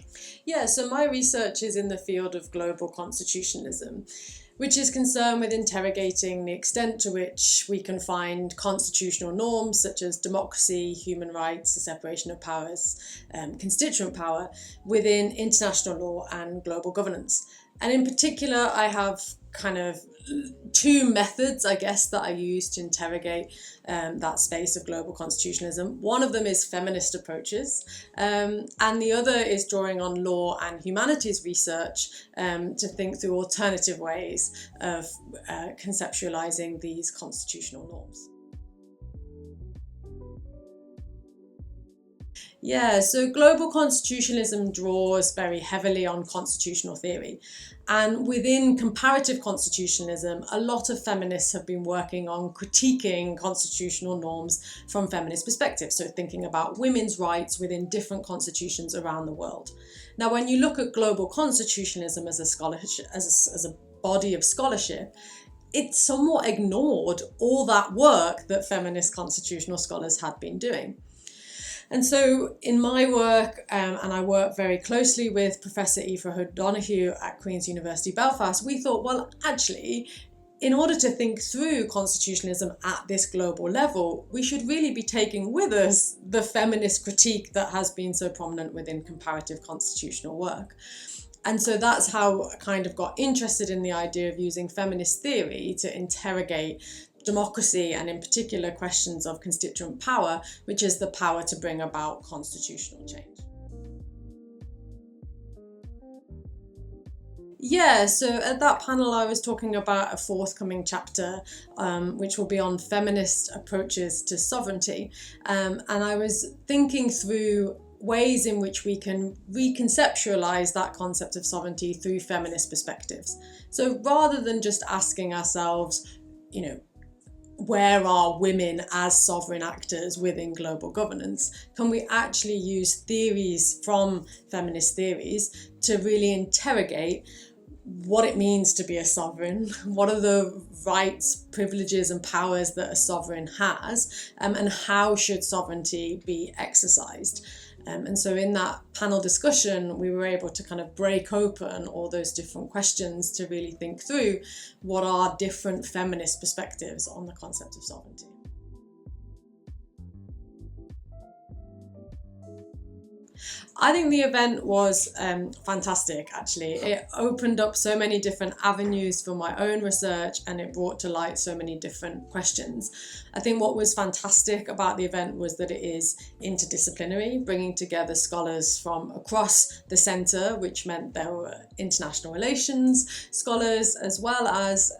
research? Yeah, so my research is in the field of global constitutionalism, which is concerned with interrogating the extent to which we can find constitutional norms such as democracy, human rights, the separation of powers, constituent power within international law and global governance. And in particular, I have kind of two methods, I guess, that I use to interrogate that space of global constitutionalism. One of them is feminist approaches, and the other is drawing on law and humanities research to think through alternative ways of conceptualizing these constitutional norms. Yeah, so global constitutionalism draws very heavily on constitutional theory. And within comparative constitutionalism, a lot of feminists have been working on critiquing constitutional norms from feminist perspectives. So thinking about women's rights within different constitutions around the world. Now, when you look at global constitutionalism as a scholarship, as a body of scholarship, it somewhat ignored all that work that feminist constitutional scholars had been doing. And so in my work, and I work very closely with Professor Aoife O'Donoghue at Queen's University Belfast, we thought, well, actually, in order to think through constitutionalism at this global level, we should really be taking with us the feminist critique that has been so prominent within comparative constitutional work. And so that's how I kind of got interested in the idea of using feminist theory to interrogate democracy and in particular questions of constituent power, which is the power to bring about constitutional change. Yeah, so at that panel I was talking about a forthcoming chapter which will be on feminist approaches to sovereignty, and I was thinking through ways in which we can reconceptualize that concept of sovereignty through feminist perspectives. So rather than just asking ourselves, where are women as sovereign actors within global governance? Can we actually use theories from feminist theories to really interrogate what it means to be a sovereign? What are the rights, privileges and powers that a sovereign has? And how should sovereignty be exercised? And so in that panel discussion, we were able to kind of break open all those different questions to really think through what are different feminist perspectives on the concept of sovereignty. I think the event was fantastic, actually. It opened up so many different avenues for my own research and it brought to light so many different questions. I think what was fantastic about the event was that it is interdisciplinary, bringing together scholars from across the centre, which meant there were international relations scholars as well as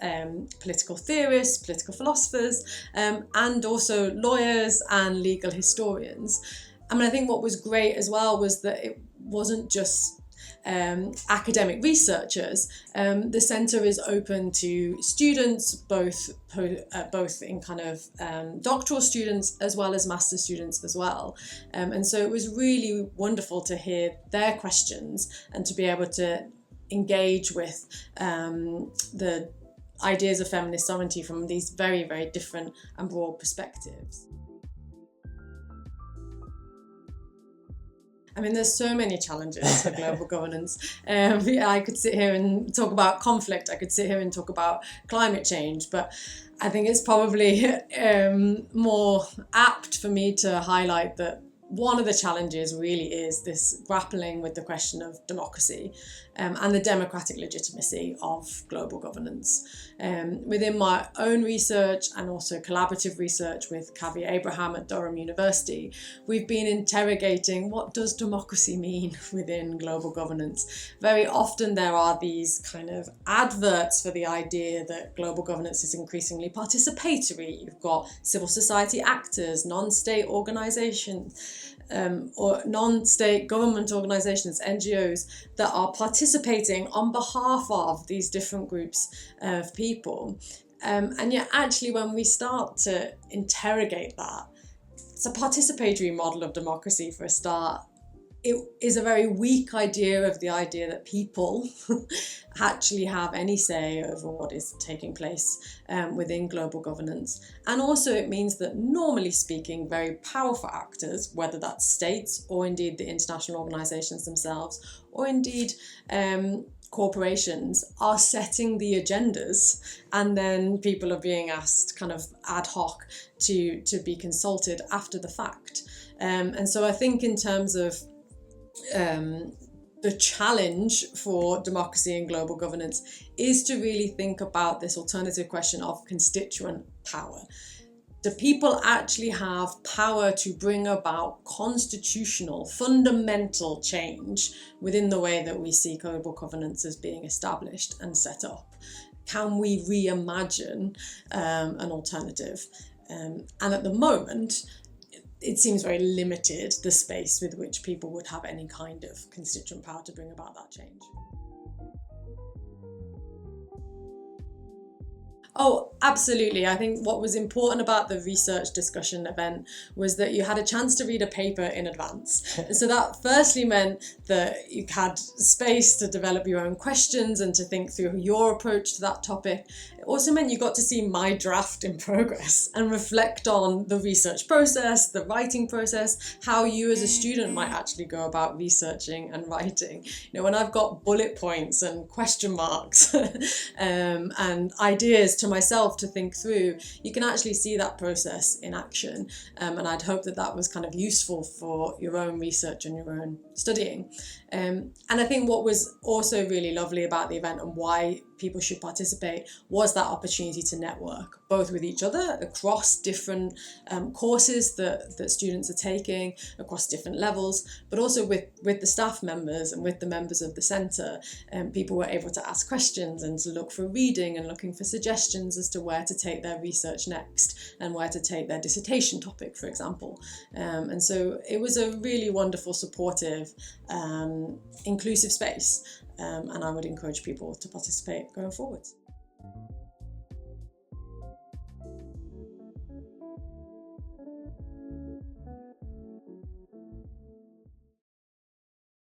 political theorists, political philosophers, and also lawyers and legal historians. I think what was great as well was that it wasn't just academic researchers. The centre is open to students, both in kind of doctoral students as well as master's students as well. And so it was really wonderful to hear their questions and to be able to engage with the ideas of feminist sovereignty from these very, very different and broad perspectives. There's so many challenges for global governance. I could sit here and talk about conflict. I could sit here and talk about climate change, but I think it's probably more apt for me to highlight that one of the challenges really is this grappling with the question of democracy and the democratic legitimacy of global governance. Within my own research and also collaborative research with Kavi Abraham at Durham University, we've been interrogating what does democracy mean within global governance. Very often there are these kind of adverts for the idea that global governance is increasingly participatory. You've got civil society actors, non-state organisations, or non-state government organisations, NGOs, that are participating on behalf of these different groups of people. And yet actually when we start to interrogate that, it's a participatory model of democracy for a start. it is a very weak idea of the idea that people actually have any say over what is taking place within global governance. And also it means that, normally speaking, very powerful actors, whether that's states or indeed the international organisations themselves, or indeed corporations, are setting the agendas, and then people are being asked kind of ad hoc to be consulted after the fact. And so I think in terms of the challenge for democracy and global governance is to really think about this alternative question of constituent power. Do people actually have power to bring about constitutional, fundamental change within the way that we see global governance as being established and set up? Can we reimagine an alternative? And at the moment, it seems very limited, the space with which people would have any kind of constituent power to bring about that change. Oh, absolutely. I think what was important about the research discussion event was that you had a chance to read a paper in advance. So that firstly meant that you had space to develop your own questions and to think through your approach to that topic. It also meant you got to see my draft in progress and reflect on the research process, the writing process, how you as a student might actually go about researching and writing. When I've got bullet points and question marks and ideas to myself to think through, you can actually see that process in action, and I'd hope that that was kind of useful for your own research and your own studying. And I think what was also really lovely about the event and why people should participate was that opportunity to network, both with each other across different courses that students are taking across different levels, but also with the staff members and with the members of the centre. People were able to ask questions and to look for reading and looking for suggestions as to where to take their research next and where to take their dissertation topic, for example. And so it was a really wonderful, supportive, inclusive space, and I would encourage people to participate going forwards.